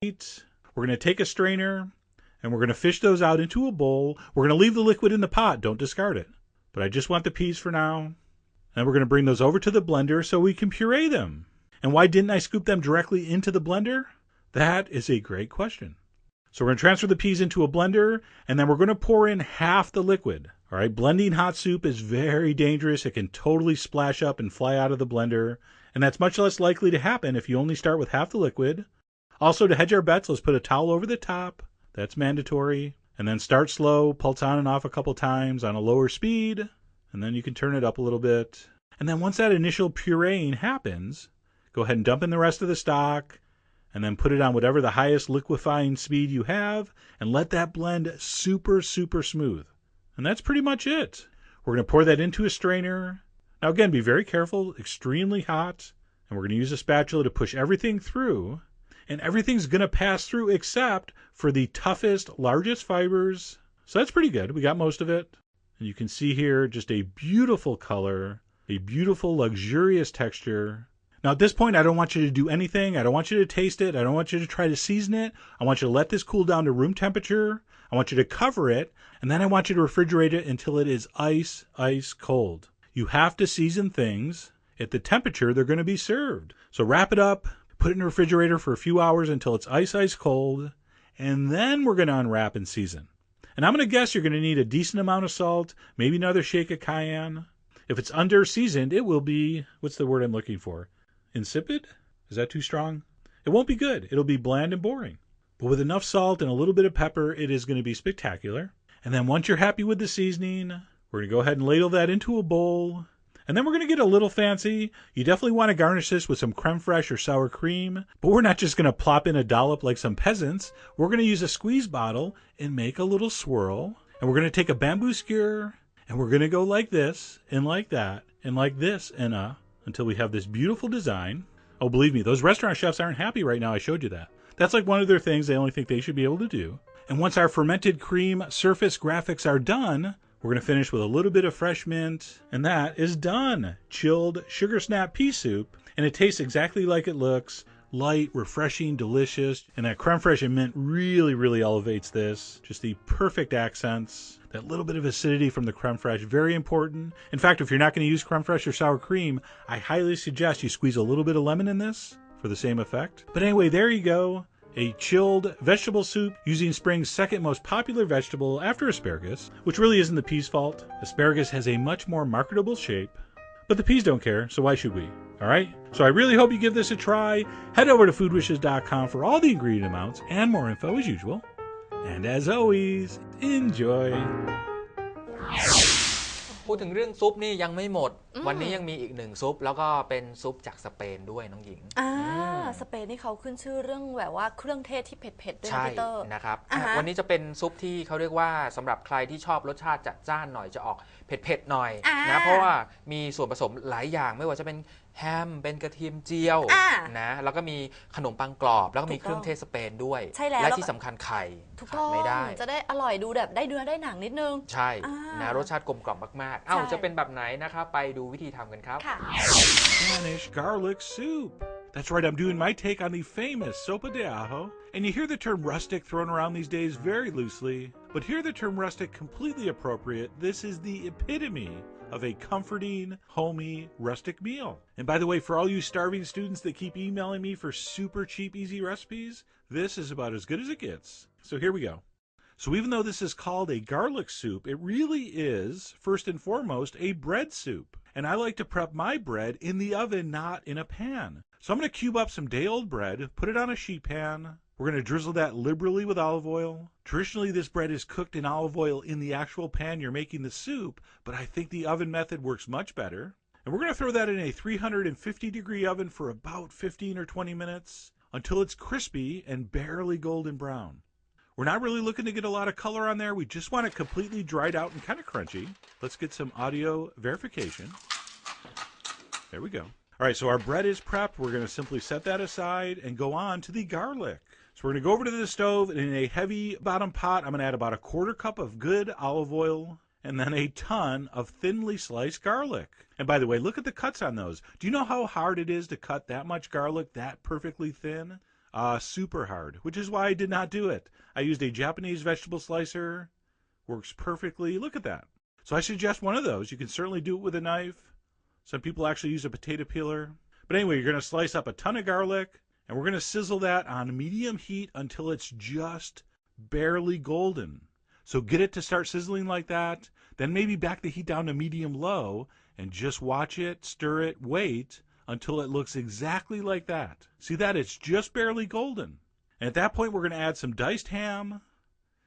We're going to take a strainer, and we're going to fish those out into a bowl. We're going to leave the liquid in the pot. Don't discard it. But I just want the peas for now. And we're going to bring those over to the blender so we can puree them. And why didn't I scoop them directly into the blender? That is a great question. So we're going to transfer the peas into a blender, and then we're going to pour in half the liquid. All right, blending hot soup is very dangerous. It can totally splash up and fly out of the blender, and that's much less likely to happen if you only start with half the liquid. Also, to hedge our bets, let's put a towel over the top. That's mandatory. And then start slow, pulse on and off a couple times on a lower speed, and then you can turn it up a little bit. And then once that initial pureeing happens, go ahead and dump in the rest of the stock, and then put it on whatever the highest liquefying speed you have, and let that blend super, super smooth. And that's pretty much it. We're going to pour that into a strainer. Now again, be very careful, extremely hot, and we're going to use a spatula to push everything through. And everything's going to pass through except for the toughest, largest fibers. So that's pretty good. We got most of it. And you can see here just a beautiful color, a beautiful, luxurious texture. Now at this point, I don't want you to do anything. I don't want you to taste it. I don't want you to try to season it. I want you to let this cool down to room temperature. I want you to cover it. And then I want you to refrigerate it until it is ice cold. You have to season things at the temperature they're going to be served. So wrap it up. Put it in the refrigerator for a few hours until it's ice cold, and then we're going to unwrap and season. And I'm going to guess you're going to need a decent amount of salt, maybe another shake of cayenne. If it's under seasoned, it will be, what's the word I'm looking for? Insipid? Is that too strong? It won't be good. It'll be bland and boring. But with enough salt and a little bit of pepper, it is going to be spectacular. And then once you're happy with the seasoning, we're going to go ahead and ladle that into a bowl. And then we're going to get a little fancy. You definitely want to garnish this with some creme fraiche or sour cream. But we're not just going to plop in a dollop like some peasants. We're going to use a squeeze bottle and make a little swirl. And we're going to take a bamboo skewer, and we're going to go like this, and like that, and like this, and until we have this beautiful design. Oh, believe me, those restaurant chefs aren't happy right now. I showed you that. That's like one of their things they only think they should be able to do. And once our fermented cream surface graphics are done, we're going to finish with a little bit of fresh mint, and that is done. Chilled sugar snap pea soup, and it tastes exactly like it looks. Light, refreshing, delicious, and that creme fraiche and mint really, really elevates this. Just the perfect accents. That little bit of acidity from the creme fraiche, very important. In fact, if you're not going to use creme fraiche or sour cream, I highly suggest you squeeze a little bit of lemon in this for the same effect. But anyway, there you go. A chilled vegetable soup using spring's second most popular vegetable after asparagus, which really isn't the peas' fault. Asparagus has a much more marketable shape, but the peas don't care, so why should we? All right? So I really hope you give this a try. Head over to foodwishes.com for all the ingredient amounts and more info as usual. And as always, enjoy. พูดถึงเรื่องซุปนี่ยังไม่หมดวันนี้ยังมีอีกหนึ่งซุปแล้วก็เป็นซุปจากสเปนด้วยน้องหญิงสเปนนี่เขาขึ้นชื่อเรื่องแบบว่าเครื่องเทศที่เผ็ดๆด้วยนะพี่เตอร์นะครับวันนี้จะเป็นซุปที่เขาเรียกว่าสำหรับใครที่ชอบรสชาติจัดจ้านหน่อยจะออกเผ็ดๆหน่อยนะเพราะว่ามีส่วนผสมหลายอย่างไม่ว่าจะเป็นแฮมเป็นกระเทียมเจียวนะแล้วก็มีขนมปังกรอบแล้วก็มีเครื่องเทศสเปนด้วยและที่สำคัญไข่ขาดไม่ได้จะได้อร่อยดูแบบได้เนื้อได้หนังนิดนึงใช่นะรสชาติกลมกล่อมมากๆจะเป็นแบบไหนนะครับไปดูวิธีทำกันครับ Spanish garlic soup. That's right, I'm doing my take on the famous sopa de ajo. And you hear the term rustic thrown around these days very loosely, but here the term rustic completely appropriate. This is the epitome of a comforting, homey, rustic meal. And by the way, for all you starving students that keep emailing me for super cheap, easy recipes, this is about as good as it gets. So here we go. So even though this is called a garlic soup, it really is, first and foremost, a bread soup. And I like to prep my bread in the oven, not in a pan. So I'm going to cube up some day-old bread, put it on a sheet pan. We're going to drizzle that liberally with olive oil. Traditionally, this bread is cooked in olive oil in the actual pan you're making the soup, but I think the oven method works much better. And we're going to throw that in a 350-degree oven for about 15 or 20 minutes until it's crispy and barely golden brown. We're not really looking to get a lot of color on there. We just want it completely dried out and kind of crunchy. Let's get some audio verification. There we go. All right, so our bread is prepped. We're going to simply set that aside and go on to the garlic. So we're going to go over to the stove, and in a heavy bottom pot, I'm going to add about a quarter cup of good olive oil and then a ton of thinly sliced garlic. And by the way, look at the cuts on those. Do you know how hard it is to cut that much garlic that perfectly thin? super hard, which is why I did not do it. I used a Japanese vegetable slicer. Works perfectly. Look at that. So I suggest one of those. You can certainly do it with a knife. Some people actually use a potato peeler. But anyway, you're going to slice up a ton of garlic, and we're going to sizzle that on medium heat until it's just barely golden. So get it to start sizzling like that, then maybe back the heat down to medium-low, and just watch it, stir it, wait until it looks exactly like that. See that? It's just barely golden. And at that point, we're going to add some diced ham.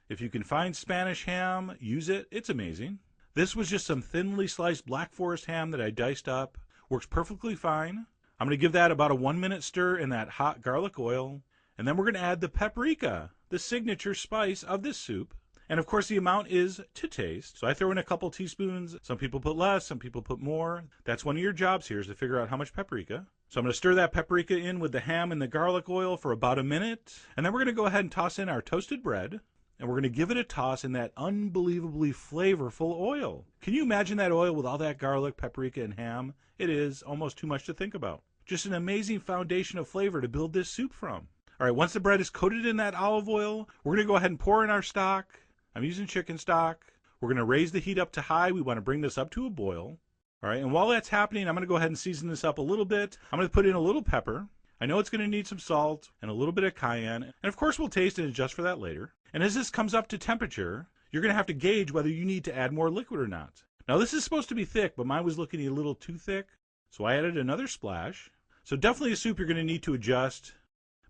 If you can find Spanish ham, use it. It's amazing. This was just some thinly sliced Black Forest ham that I diced up. Works perfectly fine. I'm going to give that about a 1-minute stir in that hot garlic oil. And then we're going to add the paprika, the signature spice of this soup. And of course the amount is to taste. So I throw in a couple teaspoons. Some people put less, some people put more. That's one of your jobs here, is to figure out how much paprika. So I'm going to stir that paprika in with the ham and the garlic oil for about a minute. And then we're going to go ahead and toss in our toasted bread. And we're going to give it a toss in that unbelievably flavorful oil. Can you imagine that oil with all that garlic, paprika, and ham? It is almost too much to think about. Just an amazing foundation of flavor to build this soup from. All right, once the bread is coated in that olive oil, we're going to go ahead and pour in our stock. I'm using chicken stock. We're going to raise the heat up to high. We want to bring this up to a boil. All right, and while that's happening, I'm going to go ahead and season this up a little bit. I'm going to put in a little pepper. I know it's going to need some salt and a little bit of cayenne. And of course, we'll taste and adjust for that later. And as this comes up to temperature, you're going to have to gauge whether you need to add more liquid or not. Now, this is supposed to be thick, but mine was looking a little too thick. So I added another splash. So definitely a soup you're going to need to adjust.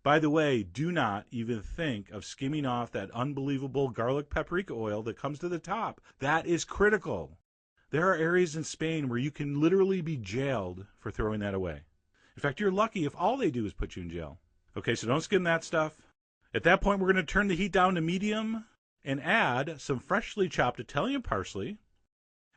By the way, do not even think of skimming off that unbelievable garlic paprika oil that comes to the top. That is critical. There are areas in Spain where you can literally be jailed for throwing that away. In fact, you're lucky if all they do is put you in jail. Okay, so don't skim that stuff. At that point, we're going to turn the heat down to medium and add some freshly chopped Italian parsley.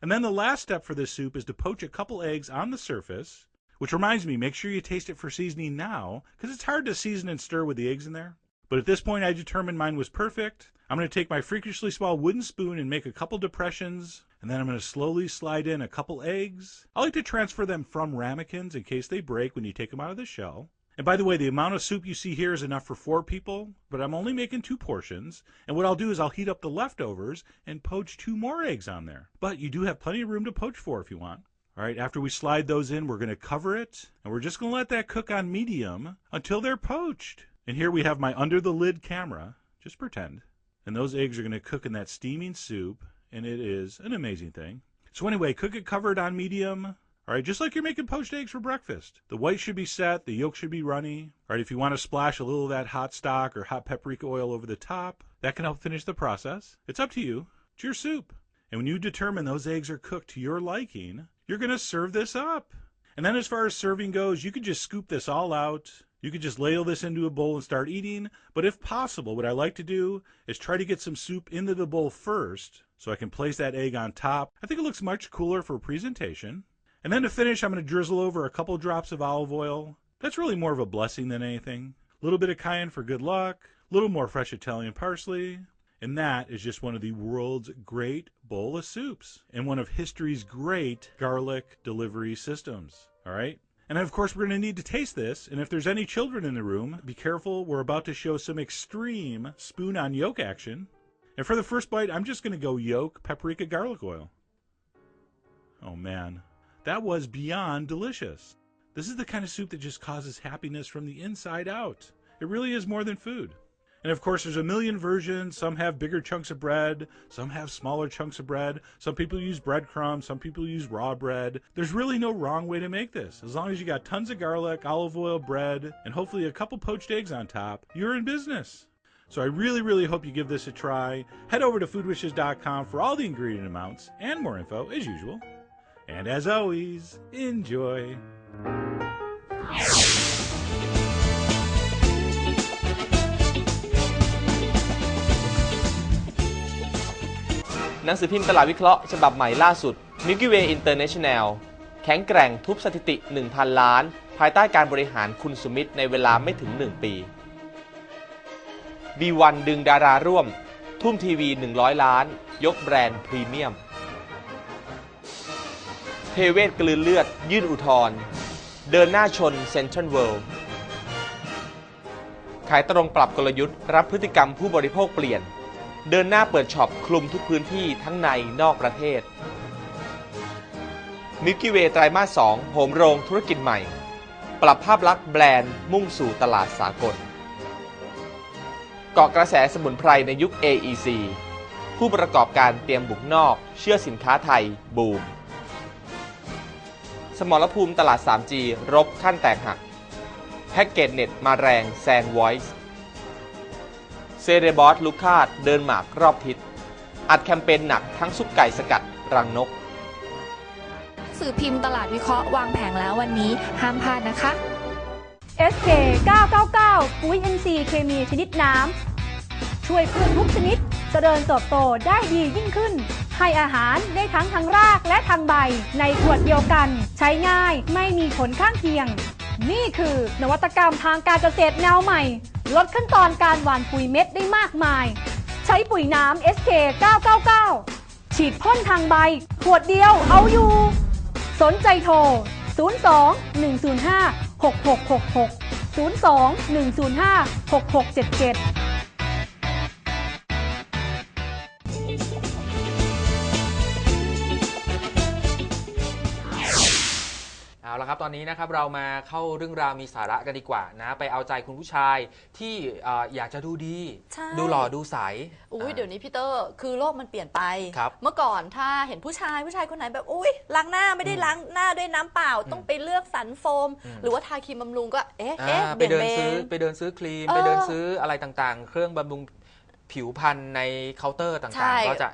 And then the last step for this soup is to poach a couple eggs on the surface. Which reminds me, make sure you taste it for seasoning now, because it's hard to season and stir with the eggs in there. But at this point, I determined mine was perfect. I'm going to take my freakishly small wooden spoon and make a couple depressions, and then I'm going to slowly slide in a couple eggs. I like to transfer them from ramekins in case they break when you take them out of the shell. And by the way, the amount of soup you see here is enough for 4 people, but I'm only making 2 portions. And what I'll do is I'll heat up the leftovers and poach 2 more eggs on there. But you do have plenty of room to poach 4 if you want. All right, after we slide those in, we're going to cover it, and we're just going to let that cook on medium until they're poached. And here we have my under-the-lid camera. Just pretend. And those eggs are going to cook in that steaming soup, and it is an amazing thing. So anyway, cook it covered on medium. All right, just like you're making poached eggs for breakfast. The white should be set, the yolk should be runny. All right, if you want to splash a little of that hot stock or hot paprika oil over the top, that can help finish the process. It's up to you. It's your soup. And when you determine those eggs are cooked to your liking, you're going to serve this up. And then as far as serving goes, you could just scoop this all out. You could just ladle this into a bowl and start eating. But if possible, what I like to do is try to get some soup into the bowl first so I can place that egg on top. I think it looks much cooler for presentation. And then to finish, I'm going to drizzle over a couple drops of olive oil. That's really more of a blessing than anything. A little bit of cayenne for good luck. A little more fresh Italian parsley. And that is just one of the world's great bowl of soups and one of history's great garlic delivery systems. All right? And of course, we're going to need to taste this. And if there's any children in the room, be careful. We're about to show some extreme spoon on yolk action. And for the first bite, I'm just going to go yolk, paprika, garlic oil. Oh, man. That was beyond delicious. This is the kind of soup that just causes happiness from the inside out. It really is more than food. And of course, there's a million versions. Some have bigger chunks of bread. Some have smaller chunks of bread. Some people use breadcrumbs. Some people use raw bread. There's really no wrong way to make this. As long as you got tons of garlic, olive oil, bread, and hopefully a couple poached eggs on top, you're in business. So I really, really hope you give this a try. Head over to foodwishes.com for all the ingredient amounts and more info as usual. And as always, enjoy.หนังสือพิมพ์ตลาดวิเคราะห์ฉบับใหม่ล่าสุด Milky Way International แข็งแกร่งทุบสถิติ 1,000 ล้านภายใต้การบริหารคุณสุมิตรในเวลาไม่ถึง 1 ปี B1 ดึงดาราร่วมทุ่มทีวี 100 ล้านยกแบรนด์พรีเมียมเทเวศกลืนเลือดยื่นอุทธรณ์เดินหน้าชนเซ็นทรัลเวิลด์ไข ายตรงปรับกลยุทธ์รับพฤติกรรมผู้บริโภคเปลี่ยนเดินหน้าเปิดช็อปคลุมทุกพื้นที่ทั้งในนอกประเทศ Milky Way ไตรมาส 2 โหมโรงธุรกิจใหม่ปรับภาพลักษณ์แบรนด์มุ่งสู่ตลาดสากลเกาะกระแสสมุนไพรในยุค AEC ผู้ประกอบการเตรียมบุกนอกเชื่อสินค้าไทยบูมสมรภูมิตลาด 3G รบขั้นแตกหักแพ็กเกจเน็ตมาแรงแซง Voice เซเรบอสลูคาดเดินหมากรอบทิศอัดแคมเปญหนักทั้งซุปไก่สกัดรังนกสื่อพิมพ์ตลาดวิเคราะห์วางแผงแล้ววันนี้ห้ามพลาดนะคะ SK 999ปุ๋ย NC เคมีชนิดน้ำช่วยพืชทุกชนิดเจริญเติบโตได้ดียิ่งขึ้นให้อาหารได้ทั้งทางรากและทางใบในขวดเดียวกันใช้ง่ายไม่มีผลข้างเคียงนี่คือนวัตกรรมทางการเกษตรแนวใหม่ลดขั้นตอนการหว่านปุ๋ยเม็ดได้มากมายใช้ปุ๋ยน้ำ SK 999ฉีดพ่นทางใบขวดเดียวเอาอยู่สนใจโทร 02-105-6666 02-105-6677เอาละครับตอนนี้นะครับเรามาเข้าเรื่องราวมีสาระกันดีกว่านะไปเอาใจคุณผู้ชายที่อยากจะดูดีดูหล่อดูใสเดี๋ยวนี้พี่เตอร์คือโลกมันเปลี่ยนไป ครับ เมื่อก่อนถ้าเห็นผู้ชายคนไหนแบบล้างหน้าไม่ได้ล้างหน้าด้วยน้ำเปล่าต้องไปเลือกสรรโฟมหรือว่าทาครีมบำรุงก็ไปเดินซื้อครีมไปเดินซื้ออะไรต่างๆเครื่องบำรุงผิวพรรณในเคาน์เตอร์ต่างๆก็จะ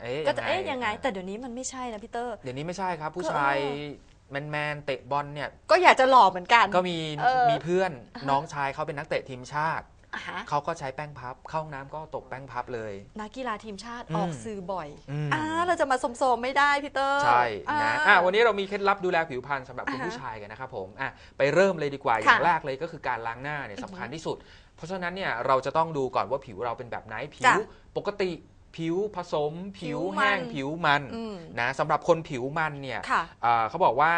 ยังไงแต่เดี๋ยวนี้มันไม่ใช่นะพี่เตอร์เดี๋ยวนี้ไม่ใช่ครับผู้ชายแมนเตะบอลเนี่ยก็อยากจะหล่อเหมือนกันก็มีเพื่อนน้องชายเขาเป็นนักเตะทีมชาติเขาก็ใช้แป้งพับเข้าห้องน้ำก็ตกแป้งพับเลยนักกีฬาทีมชาติออกสื่อบ่อยเราจะมาโสมไม่ได้พี่เตอร์ใช่นะวันนี้เรามีเคล็ดลับดูแลผิวพรรณสำหรับคุณผู้ชายกันนะครับผมไปเริ่มเลยดีกว่าอย่างแรกเลยก็คือการล้างหน้าเนี่ยสำคัญที่สุดเพราะฉะนั้นเนี่ยเราจะต้องดูก่อนว่าผิวเราเป็นแบบไหนผิวปกติผิวผสมผิวแห้งผิวมันนะสำหรับคนผิวมันเนี่ยเขาบอกว่า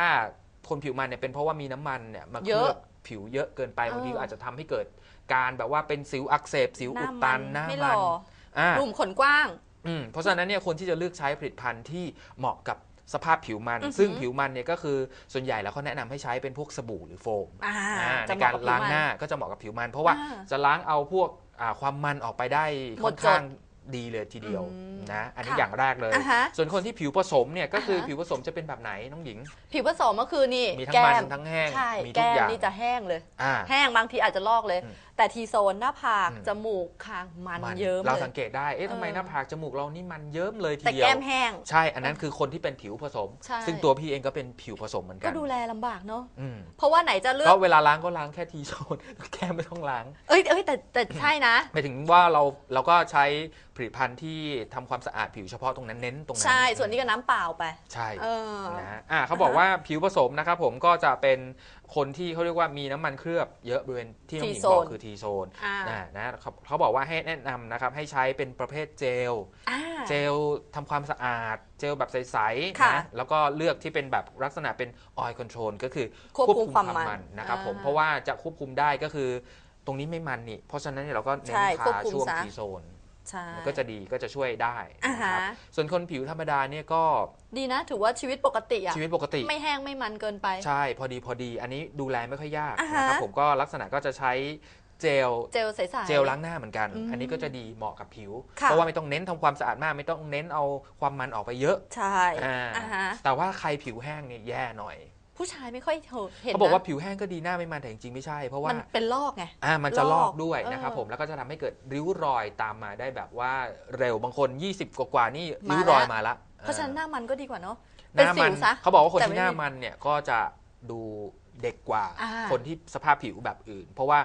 คนผิวมันเนี่ยเป็นเพราะว่ามีน้ำมันเนี่ยมาเคลือบผิวเยอะเกินไปบางทีอาจจะทำให้เกิดการแบบว่าเป็นสิวอักเสบสิวอุดตันหน้ามันรุมขนกว้างเพราะฉะนั้นเนี่ยคนที่จะเลือกใช้ผลิตภัณฑ์ที่เหมาะกับสภาพผิวมันซึ่งผิวมันเนี่ยก็คือส่วนใหญ่แล้วเขาแนะนำให้ใช้เป็นพวกสบู่หรือโฟมในการล้างหน้าก็จะเหมาะกับผิวมันเพราะว่าจะล้างเอาพวกความมันออกไปได้ค่อนข้างดีเลยทีเดียวนะอันนี้อย่างแรกเลยส่วนคนที่ผิวผสมเนี่ยก็คือผิวผสมจะเป็นแบบไหนน้องหญิงผิวผสมก็คือนี่มีทั้งมันทั้งแห้งมีทุกอย่างนี่จะแห้งเลยแห้งบางทีอาจจะลอกเลยแต่ทีโซนหน้าผากจมูกคางมันเยิ้มเราสังเกตได้ทำไมหน้าผากจมูกเรานี่มันเยิ้มเลยทีเดียวแต่แก้มแห้งใช่อันนั้นคือคนที่เป็นผิวผสมซึ่งตัวพี่เองก็เป็นผิวผสมเหมือนกันก็ดูแลลำบากเนาะเพราะว่าไหนจะเลือกก็เวลาล้างก็ล้างแค่ทีโซนแก้มไม่ต้องล้างแต่ใช่นะหมายถึงว่าเราก็ใช้ผลิตภัณฑ์ที่ทำความสะอาดผิวเฉพาะตรงนั้นเน้นตรงนั้นใช่ส่วนนี้ก็น้ำเปล่าไปใช่นะเขาบอกว่าผิวผสมนะครับผมก็จะเป็นคนที่เขาเรียกว่ามีน้ำมันเคลือบเยอะบริเวณที่น้องหญิงบอกคือทีโซนนะเขาบอกว่าให้แนะนำนะครับให้ใช้เป็นประเภทเจลทำความสะอาดเจลแบบใสๆนะแล้วก็เลือกที่เป็นแบบลักษณะเป็น oil control ก็คือควบคุมความมันนะครับผมเพราะว่าจะควบคุมได้ก็คือตรงนี้ไม่มันนี่เพราะฉะนั้นเราก็เน้นทาช่วงทีโซนมันก็จะดีก็จะช่วยได้นะครับส่วนคนผิวธรรมดาเนี่ยก็ดีนะถือว่าชีวิตปกติชีวิตปกติไม่แห้งไม่มันเกินไปใช่พอดีอันนี้ดูแลไม่ค่อยยากนะครับผมก็ลักษณะก็จะใช้เจลใสๆเจลล้างหน้าเหมือนกันอันนี้ก็จะดีเหมาะกับผิวเพราะว่าไม่ต้องเน้นทำความสะอาดมากไม่ต้องเน้นเอาความมันออกไปเยอะใช่แต่ว่าใครผิวแห้งเนี่ยแย่หน่อยผู้ชายไม่ค่อยเห็นเขาบอกว่าผิวแห้งก็ดีหน้าไม่มันแต่จริงๆไม่ใช่เพราะว่ามันเป็นลอกไงมันจะลอกด้วยนะครับผมแล้วก็จะทำให้เกิดริ้วรอยตามมาได้แบบว่าเร็วบางคน20กว่านี่ริ้วรอยมาละเพราะฉะนั้นหน้ามันก็ดีกว่าเนาะหน้ามันเขาบอกว่าคนที่หน้ามันเนี่ยก็จะดูเด็กกว่าคนที่สภาพผิวแบบอื่นเพราะว่า